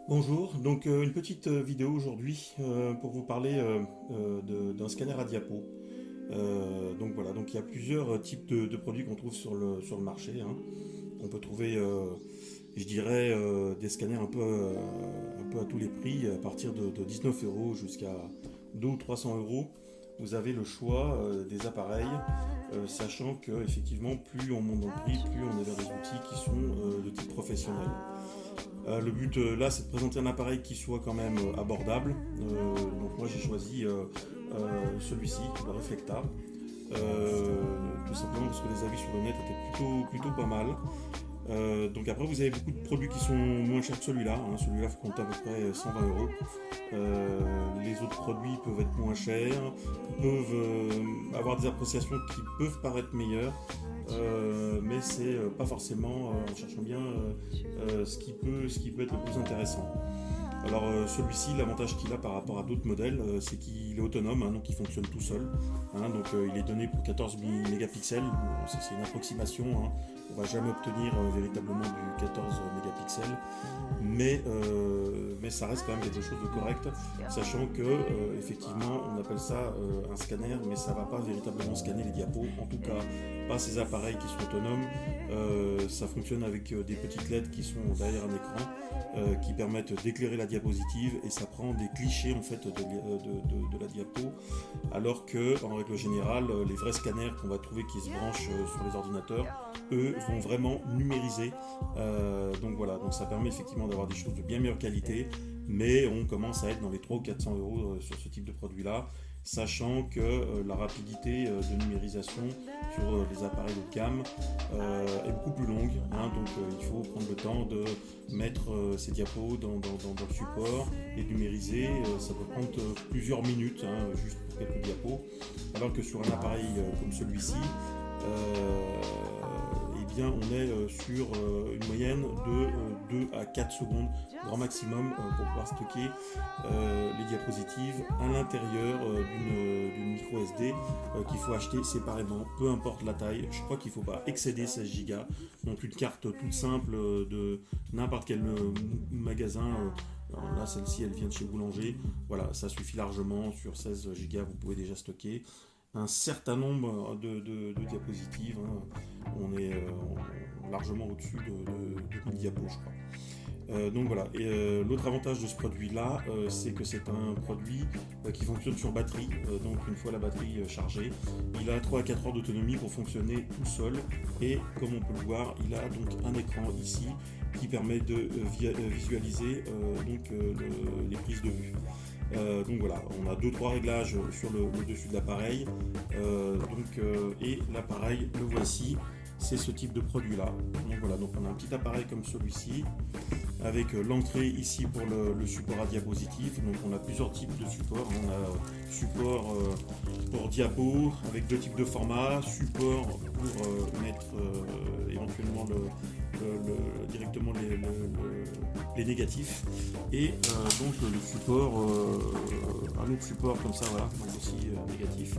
Bonjour, donc une petite vidéo aujourd'hui pour vous parler d'un scanner à diapo. Donc voilà, donc il y a plusieurs types de produits qu'on trouve sur le marché, hein. On peut trouver, je dirais, des scanners un peu à tous les prix, à partir de 19 euros jusqu'à 200 ou 300 euros. Vous avez le choix des appareils, sachant que effectivement, plus on monte dans le prix, plus on est vers des outils qui sont de type professionnel. Le but là, c'est de présenter un appareil qui soit quand même abordable. Donc moi, j'ai choisi celui-ci, le Reflecta. Tout simplement parce que les avis sur le net étaient plutôt pas mal. Donc après, vous avez beaucoup de produits qui sont moins chers que celui-là, hein. Celui-là compte à peu près 120 euros. Les autres produits peuvent être moins chers, peuvent avoir des appréciations qui peuvent paraître meilleures. Mais c'est pas forcément, en cherchant bien, ce qui peut être le plus intéressant. Alors celui-ci, l'avantage qu'il a par rapport à d'autres modèles, c'est qu'il est autonome, hein, donc il fonctionne tout seul, hein. Donc il est donné pour 14 mégapixels, c'est une approximation, hein. On va jamais obtenir véritablement du 14 mégapixels, mais ça reste quand même quelque chose de correct, sachant que effectivement on appelle ça un scanner, mais ça va pas véritablement scanner les diapos, en tout cas pas ces appareils qui sont autonomes. Ça fonctionne avec des petites LED qui sont derrière un écran, qui permettent d'éclairer la diapositive, et ça prend des clichés en fait de la diapo, alors que en règle générale les vrais scanners qu'on va trouver qui se branchent sur les ordinateurs, eux vont vraiment numériser. Donc voilà, donc ça permet effectivement d'avoir des choses de bien meilleure qualité, mais on commence à être dans les 300 ou 400 euros sur ce type de produit là, sachant que la rapidité de numérisation sur les appareils haut de gamme est beaucoup plus longue, hein. Donc il faut prendre le temps de mettre ces diapos dans le support et numériser. Ça peut prendre plusieurs minutes, hein, juste pour quelques diapos, alors que sur un appareil comme celui-ci, eh bien, on est sur une moyenne de 2 à 4 secondes, grand maximum, pour pouvoir stocker les diapositives à l'intérieur d'une micro SD qu'il faut acheter séparément, peu importe la taille. Je crois qu'il ne faut pas excéder 16 Go. Donc une carte toute simple de n'importe quel magasin. Alors là, celle-ci, elle vient de chez Boulanger. Voilà, ça suffit largement. Sur 16 Go, vous pouvez déjà stocker un certain nombre de diapositives, hein. On est largement au-dessus de 1000 diapos, je crois. Donc voilà, et l'autre avantage de ce produit-là, c'est que c'est un produit qui fonctionne sur batterie. Donc une fois la batterie chargée, il a 3 à 4 heures d'autonomie pour fonctionner tout seul, et comme on peut le voir, il a donc un écran ici qui permet de visualiser les prises de vue. Donc voilà, on a 2-3 réglages sur le dessus de l'appareil, et l'appareil, le voici, c'est ce type de produit là. Donc voilà, donc on a un petit appareil comme celui-ci, avec l'entrée ici pour le support à diapositive. Donc on a plusieurs types de supports. On a support pour diapo avec 2 types de formats, support pour mettre éventuellement directement les négatifs, et donc le support, un autre support comme ça, voilà, donc aussi négatif,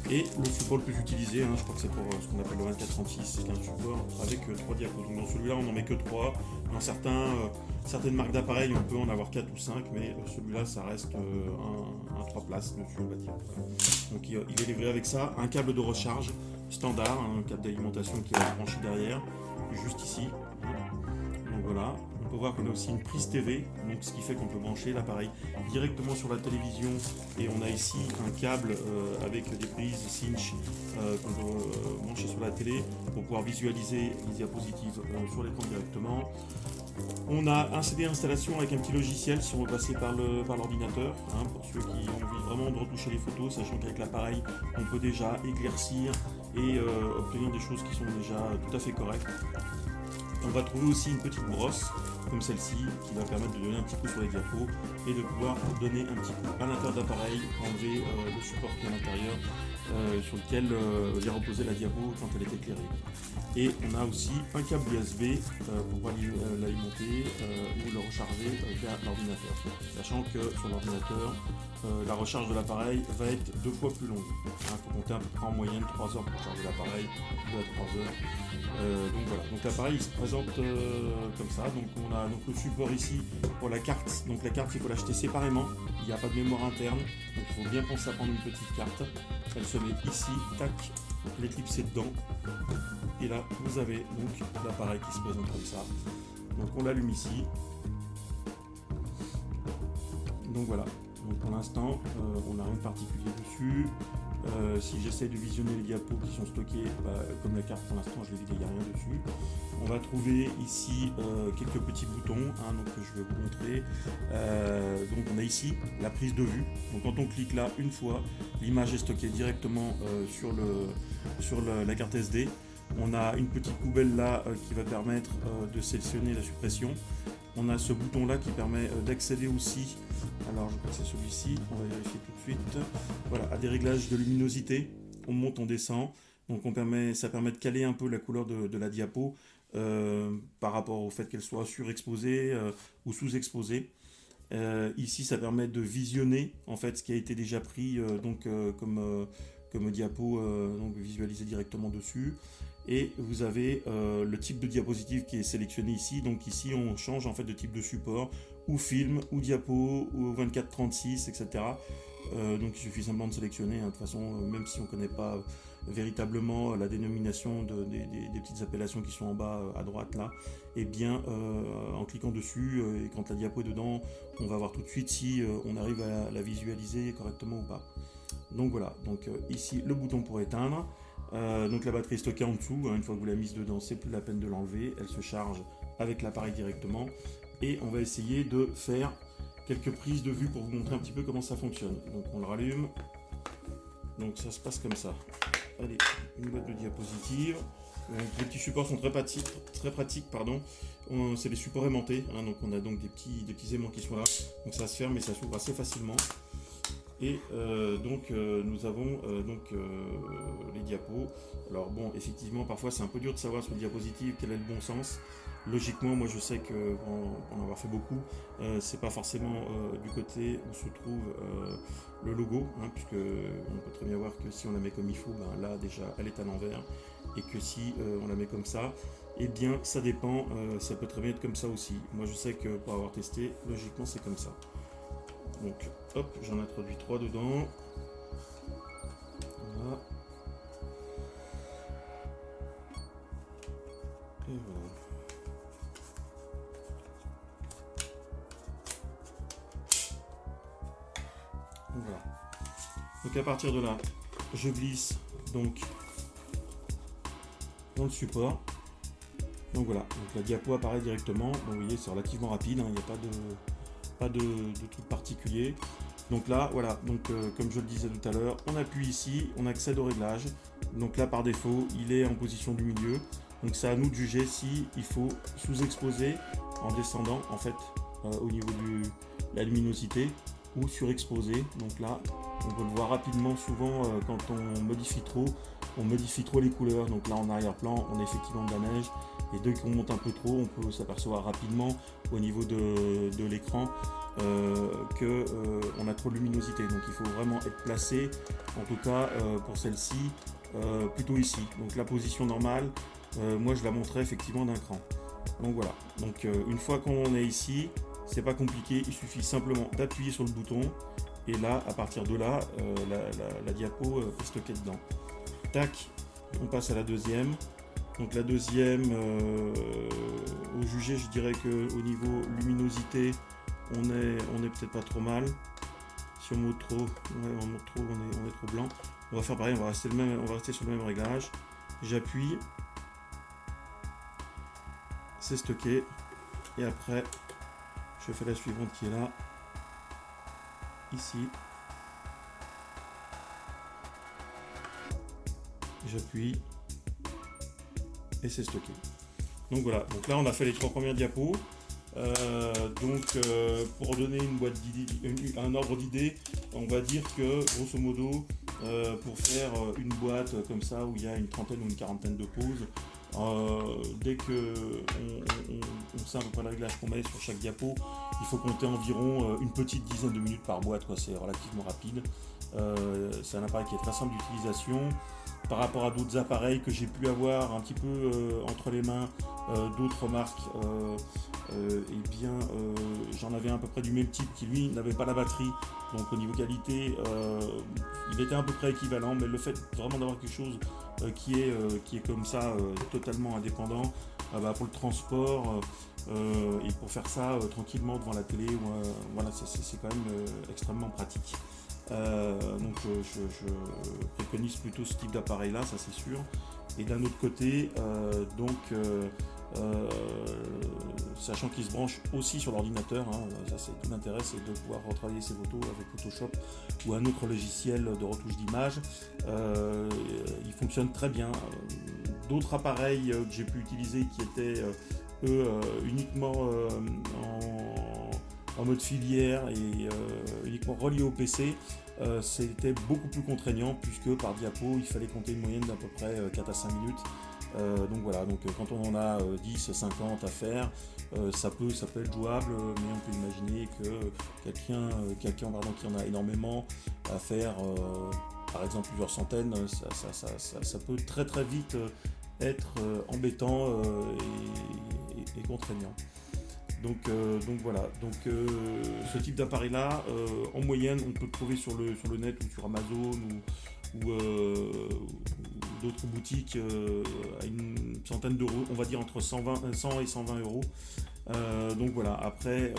et le support le plus utilisé, hein, je crois que c'est pour ce qu'on appelle le 24-36, c'est un support avec 3 diapos. Donc dans celui-là on n'en met que 3. Dans certaines marques d'appareils on peut en avoir 4 ou 5, mais celui-là ça reste un 3 places dessus, on va dire. Donc il est livré avec ça, un câble de recharge standard, un câble d'alimentation qui est branché derrière, juste ici. Donc voilà, on peut voir qu'on a aussi une prise TV, donc ce qui fait qu'on peut brancher l'appareil directement sur la télévision, et on a ici un câble avec des prises cinch qu'on peut brancher sur la télé pour pouvoir visualiser les diapositives sur l'écran directement. On a un CD installation avec un petit logiciel si on veut passer par l'ordinateur, hein, pour ceux qui ont envie vraiment de retoucher les photos, sachant qu'avec l'appareil on peut déjà éclaircir et obtenir des choses qui sont déjà tout à fait correctes. On va trouver aussi une petite brosse comme celle-ci, qui va permettre de donner un petit coup sur les diapos et de pouvoir donner un petit coup à l'intérieur de l'appareil, enlever le support qui est à l'intérieur, sur lequel vient reposer la diapo quand elle est éclairée. Et on a aussi un câble USB pour pouvoir l'alimenter ou le recharger via l'ordinateur. Sachant que sur l'ordinateur, la recharge de l'appareil va être 2 fois plus longue. Il faut compter à peu près en moyenne 3 heures pour charger l'appareil, 2 à 3 heures. Donc voilà, donc l'appareil se présente comme ça. Donc on a donc le support ici pour la carte. Donc la carte il faut l'acheter séparément, il n'y a pas de mémoire interne, donc il faut bien penser à prendre une petite carte. Elle se met ici, tac, les clips est dedans. Et là vous avez donc l'appareil qui se présente comme ça. Donc on l'allume ici. Donc voilà, donc pour l'instant on n'a rien de particulier dessus. Si j'essaie de visionner les diapos qui sont stockés, comme la carte pour l'instant je l'ai vidé, il n'y a rien dessus. On va trouver ici quelques petits boutons donc que je vais vous montrer. Donc on a ici la prise de vue. Donc quand on clique là une fois, l'image est stockée directement sur la carte SD. On a une petite poubelle là qui va permettre de sélectionner la suppression. On a ce bouton là qui permet d'accéder aussi, alors je crois que c'est celui-ci, on va vérifier tout de suite, voilà, à des réglages de luminosité, on monte, on descend, donc ça permet de caler un peu la couleur de la diapo par rapport au fait qu'elle soit surexposée ou sous-exposée. Ici ça permet de visionner en fait ce qui a été déjà pris comme diapo, donc visualisé directement dessus. Et vous avez le type de diapositive qui est sélectionné ici. Donc ici on change en fait de type de support, ou film, ou diapo, ou 24-36, etc. Donc il suffit simplement de sélectionner. De toute façon, même si on ne connaît pas véritablement la dénomination des petites appellations qui sont en bas à droite là, et bien en cliquant dessus et quand la diapo est dedans, on va voir tout de suite si on arrive à la visualiser correctement ou pas. Donc voilà, donc ici le bouton pour éteindre. Donc la batterie est stockée en dessous, une fois que vous l'avez mise dedans, c'est plus la peine de l'enlever, elle se charge avec l'appareil directement. Et on va essayer de faire quelques prises de vue pour vous montrer un petit peu comment ça fonctionne. Donc on le rallume, donc ça se passe comme ça. Allez, une boîte de diapositives. Les petits supports sont très pratiques, pardon. C'est des supports aimantés, donc on a donc des petits aimants qui sont là, donc ça se ferme et ça s'ouvre assez facilement. Et nous avons les diapos. Alors bon, effectivement, parfois c'est un peu dur de savoir sur une diapositive quel est le bon sens. Logiquement, moi je sais que pour en avoir fait beaucoup, c'est pas forcément du côté où se trouve le logo, puisque on peut très bien voir que si on la met comme il faut, là déjà elle est à l'envers, et que si on la met comme ça, eh bien ça dépend, ça peut très bien être comme ça aussi. Moi je sais que pour avoir testé, logiquement c'est comme ça. Donc hop, j'en introduis 3 dedans. Voilà. Et voilà. Voilà. Donc à partir de là, je glisse donc dans le support. Donc voilà, donc la diapo apparaît directement. Donc vous voyez, c'est relativement rapide, il n'y a pas de truc particulier. Donc là, voilà, donc comme je le disais tout à l'heure, on appuie ici, on accède au réglage. Donc là, par défaut, il est en position du milieu. Donc c'est à nous de juger si il faut sous-exposer en descendant, en fait, au niveau de la luminosité, ou surexposer. Donc là, on peut le voir rapidement, souvent, quand on modifie trop les couleurs. Donc là, en arrière-plan, on a effectivement de la neige. Et dès qu'on monte un peu trop, on peut s'apercevoir rapidement au niveau de l'écran qu'on a trop de luminosité. Donc il faut vraiment être placé, en tout cas pour celle-ci, plutôt ici. Donc la position normale, moi je la montrais effectivement d'un cran. Donc voilà, donc une fois qu'on est ici, c'est pas compliqué, il suffit simplement d'appuyer sur le bouton et là, à partir de là, la diapo est stockée dedans. Tac, on passe à la deuxième. Donc la deuxième, au jugé, je dirais qu'au niveau luminosité, on est peut-être pas trop mal. Si on monte trop, on est trop blanc. On va faire pareil, on va rester sur le même réglage. J'appuie, c'est stocké. Et après, je fais la suivante qui est là, ici. J'appuie. Et c'est stocké. Donc voilà, donc là on a fait les 3 premières diapos. Pour donner un ordre d'idée, on va dire que grosso modo, pour faire une boîte comme ça où il y a une trentaine ou une quarantaine de poses, dès que on sait à peu près le réglage qu'on met sur chaque diapo, il faut compter environ une petite dizaine de minutes par boîte, quoi. C'est relativement rapide. C'est un appareil qui est très simple d'utilisation par rapport à d'autres appareils que j'ai pu avoir un petit peu entre les mains, d'autres marques. J'en avais à peu près du même type qui lui n'avait pas la batterie, donc au niveau qualité il était à peu près équivalent, mais le fait vraiment d'avoir quelque chose qui est comme ça totalement indépendant, pour le transport et pour faire ça tranquillement devant la télé, voilà, c'est quand même extrêmement pratique. Je préconise plutôt ce type d'appareil là, ça c'est sûr. Et d'un autre côté, sachant qu'il se branche aussi sur l'ordinateur, hein, ça c'est tout l'intérêt, c'est de pouvoir retravailler ses photos avec Photoshop ou un autre logiciel de retouche d'image. Il fonctionne très bien. D'autres appareils que j'ai pu utiliser qui étaient uniquement en mode filière et uniquement relié au PC, c'était beaucoup plus contraignant puisque par diapo il fallait compter une moyenne d'à peu près 4 à 5 minutes. Quand on en a 10, 50 à faire, ça peut être jouable, mais on peut imaginer que quelqu'un qui en a énormément à faire, par exemple plusieurs centaines, ça peut très très vite être embêtant et contraignant. Ce type d'appareil là, en moyenne, on peut le trouver sur le net ou sur Amazon ou d'autres boutiques à une centaine d'euros, on va dire entre 100 et 120 euros. Après,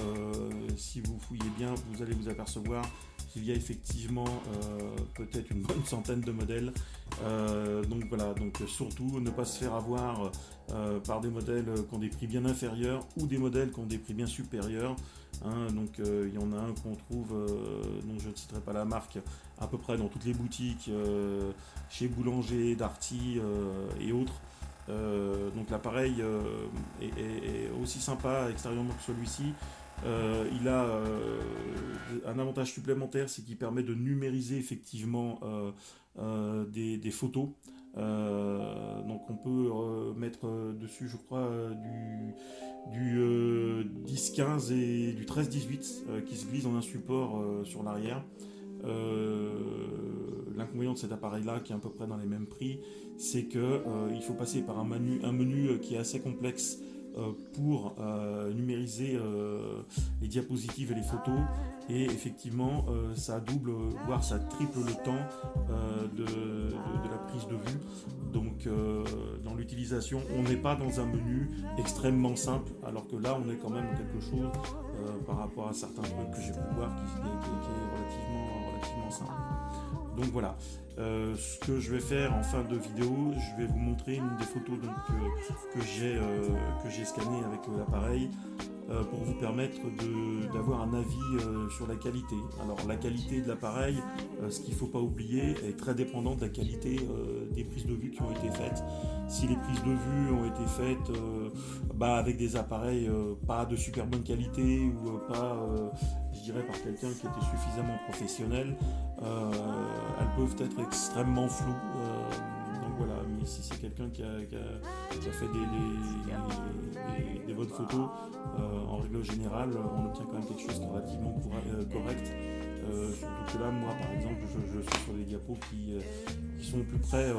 si vous fouillez bien, vous allez vous apercevoir qu'il y a effectivement peut-être une bonne centaine de modèles. Surtout ne pas se faire avoir par des modèles qui ont des prix bien inférieurs ou des modèles qui ont des prix bien supérieurs. Il y en a un qu'on trouve, dont je ne citerai pas la marque, à peu près dans toutes les boutiques, chez Boulanger, Darty et autres. L'appareil est aussi sympa extérieurement que celui-ci. Il a un avantage supplémentaire, c'est qu'il permet de numériser effectivement des photos. On peut mettre dessus, je crois, du 10-15 et du 13-18 qui se glissent dans un support sur l'arrière. L'inconvénient de cet appareil-là, qui est à peu près dans les mêmes prix, c'est que il faut passer par un menu qui est assez complexe pour numériser les diapositives et les photos, et effectivement ça double voire ça triple le temps de la prise de vue. Dans l'utilisation, on n'est pas dans un menu extrêmement simple, alors que là on est quand même dans quelque chose par rapport à certains trucs que j'ai pu voir qui est relativement simple. Donc voilà, ce que je vais faire en fin de vidéo, je vais vous montrer une des photos que j'ai scannées avec l'appareil pour vous permettre d'avoir un avis sur la qualité. Alors la qualité de l'appareil, ce qu'il ne faut pas oublier, est très dépendante de la qualité des prises de vue qui ont été faites. Si les prises de vue ont été faites avec des appareils pas de super bonne qualité ou je dirais par quelqu'un qui était suffisamment professionnel, elles peuvent être extrêmement floues. Mais si c'est quelqu'un qui a fait des bonnes photos, en règle générale, on obtient quand même quelque chose de relativement correct. Surtout que là, moi par exemple, je suis sur des diapos qui sont plus près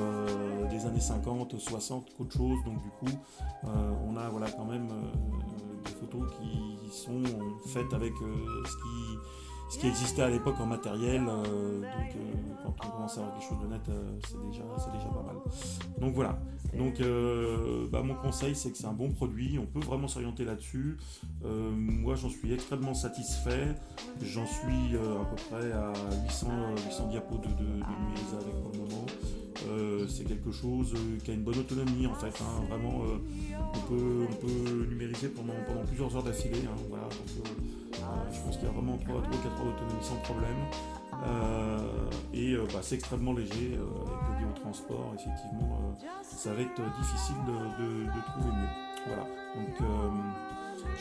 des années 50, 60 qu'autre chose. Donc du coup, on a quand même des photos qui sont faites avec ce qui existait à l'époque en matériel. Quand on commence à avoir quelque chose de net, c'est déjà pas mal. Donc voilà. Mon conseil, c'est que c'est un bon produit. On peut vraiment s'orienter là-dessus. Moi, j'en suis extrêmement satisfait. J'en suis à peu près à 800 diapos de numérisé avec pour le moment. C'est quelque chose qui a une bonne autonomie en fait. Vraiment, on peut numériser pendant plusieurs heures d'affilée. Je pense qu'il y a vraiment 3 ou 4 heures d'autonomie sans problème. C'est extrêmement léger avec le transport. Effectivement, ça va être difficile de trouver mieux. Voilà.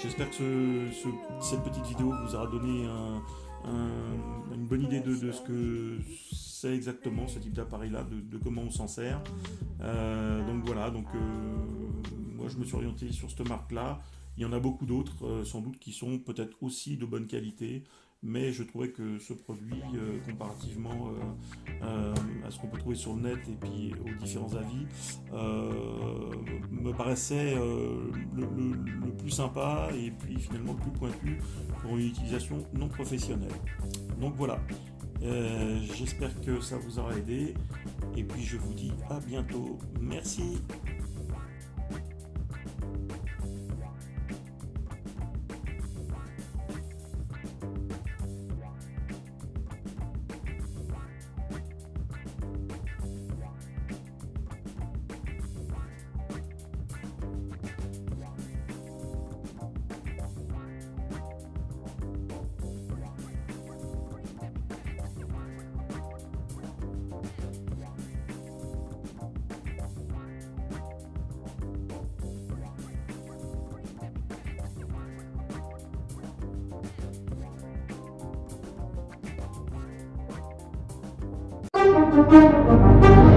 J'espère que cette petite vidéo vous aura donné une bonne idée de ce que c'est exactement ce type d'appareil-là, de comment on s'en sert. Donc voilà, moi je me suis orienté sur cette marque-là. Il y en a beaucoup d'autres, sans doute, qui sont peut-être aussi de bonne qualité, mais je trouvais que ce produit, comparativement à ce qu'on peut trouver sur le net et puis aux différents avis, me paraissait le plus sympa et puis finalement le plus pointu pour une utilisation non professionnelle. Donc voilà, j'espère que ça vous aura aidé et puis je vous dis à bientôt. Merci. Thank you.